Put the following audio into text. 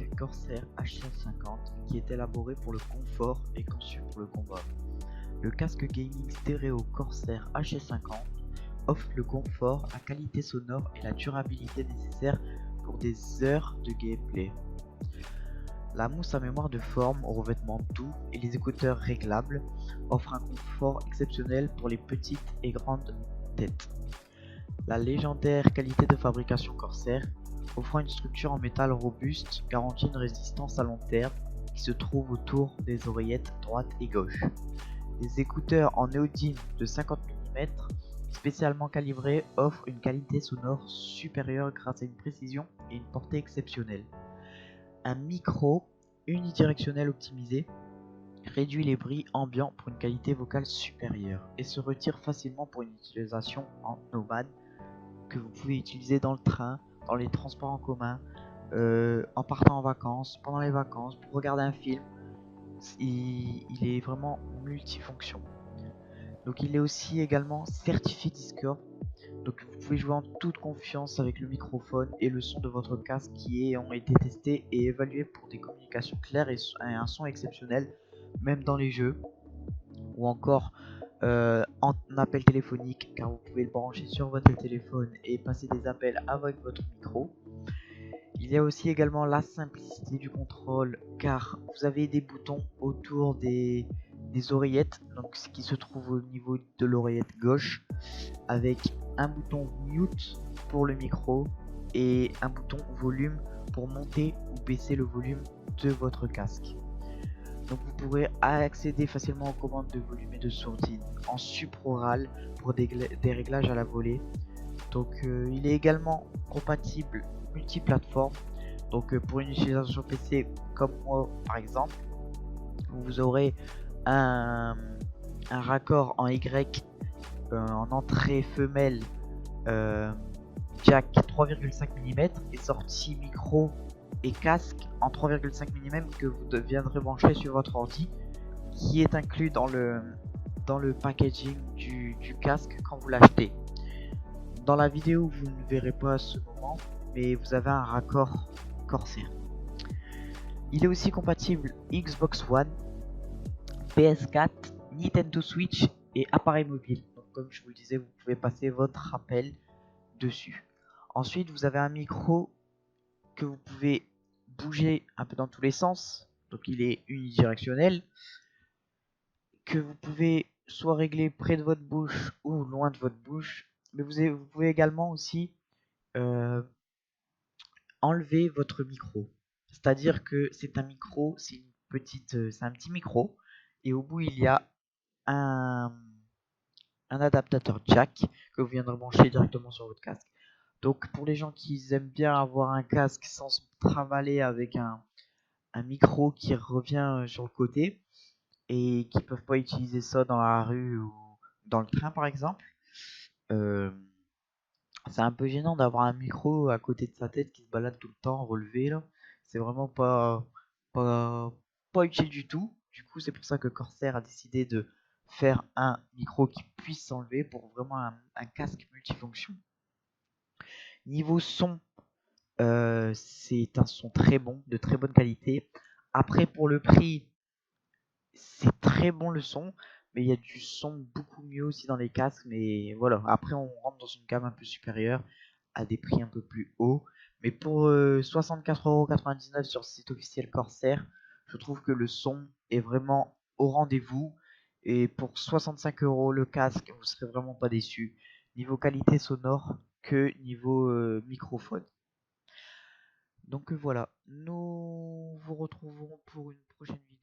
casque Corsair H150 qui est élaboré pour le confort et conçu pour le combat. Le casque gaming stéréo Corsair H150 offre le confort, la qualité sonore et la durabilité nécessaires pour des heures de gameplay. La mousse à mémoire de forme au revêtement doux et les écouteurs réglables offrent un confort exceptionnel pour les petites et grandes têtes. La légendaire qualité de fabrication Corsair offrant une structure en métal robuste garantit une résistance à long terme qui se trouve autour des oreillettes droite et gauche. Les écouteurs en néodyme de 50 mm spécialement calibrés offrent une qualité sonore supérieure grâce à une précision et une portée exceptionnelle. Un micro unidirectionnel optimisé réduit les bruits ambiants pour une qualité vocale supérieure et se retire facilement pour une utilisation en nomade que vous pouvez utiliser dans le train, dans les transports en commun, en partant en vacances, pendant les vacances, pour regarder un film. Il est vraiment multifonction. Donc il est aussi également certifié Discord. Donc vous pouvez jouer en toute confiance avec le microphone et le son de votre casque qui ont été testés et évalués pour des communications claires et un son exceptionnel, même dans les jeux, ou encore en appel téléphonique, car vous pouvez le brancher sur votre téléphone et passer des appels avec votre micro. Il y a aussi également la simplicité du contrôle, car vous avez des boutons autour des oreillettes, donc ce qui se trouve au niveau de l'oreillette gauche, avec un bouton mute pour le micro et un bouton volume pour monter ou baisser le volume de votre casque. Donc vous pourrez accéder facilement aux commandes de volume et de sourdine en supraoral pour des réglages à la volée. Donc il est également compatible multiplateforme. Donc pour une utilisation PC comme moi par exemple, vous aurez un raccord en Y en entrée femelle jack 3,5 mm et sortie micro et casque en 3,5 mm que vous deviendrez brancher sur votre ordi, qui est inclus dans le packaging du casque quand vous l'achetez. Dans la vidéo vous ne verrez pas à ce moment, mais vous avez un raccord Corsair. Il est aussi compatible Xbox One, PS4, Nintendo Switch et appareil mobile. Donc comme je vous le disais, vous pouvez passer votre appel dessus. Ensuite vous avez un micro que vous pouvez bouger un peu dans tous les sens, donc il est unidirectionnel, que vous pouvez soit régler près de votre bouche ou loin de votre bouche, mais vous pouvez également aussi enlever votre micro. C'est-à-dire que c'est un micro, c'est un petit micro, et au bout il y a un adaptateur jack que vous viendrez brancher directement sur votre casque. Donc pour les gens qui aiment bien avoir un casque sans se travailler avec un micro qui revient sur le côté et qui peuvent pas utiliser ça dans la rue ou dans le train par exemple, c'est un peu gênant d'avoir un micro à côté de sa tête qui se balade tout le temps relevé là. C'est vraiment pas, pas utile du tout. Du coup c'est pour ça que Corsair a décidé de faire un micro qui puisse s'enlever pour vraiment un casque multifonction. Niveau son, c'est un son très bon, de très bonne qualité. Après pour le prix, c'est très bon le son, mais il y a du son beaucoup mieux aussi dans les casques. Mais voilà, après on rentre dans une gamme un peu supérieure à des prix un peu plus hauts. Mais pour 64,99€ sur le site officiel Corsair, je trouve que le son est vraiment au rendez-vous. Et pour 65€ le casque, vous serez vraiment pas déçu. Niveau qualité sonore que niveau microphone. Donc voilà, nous vous retrouverons pour une prochaine vidéo.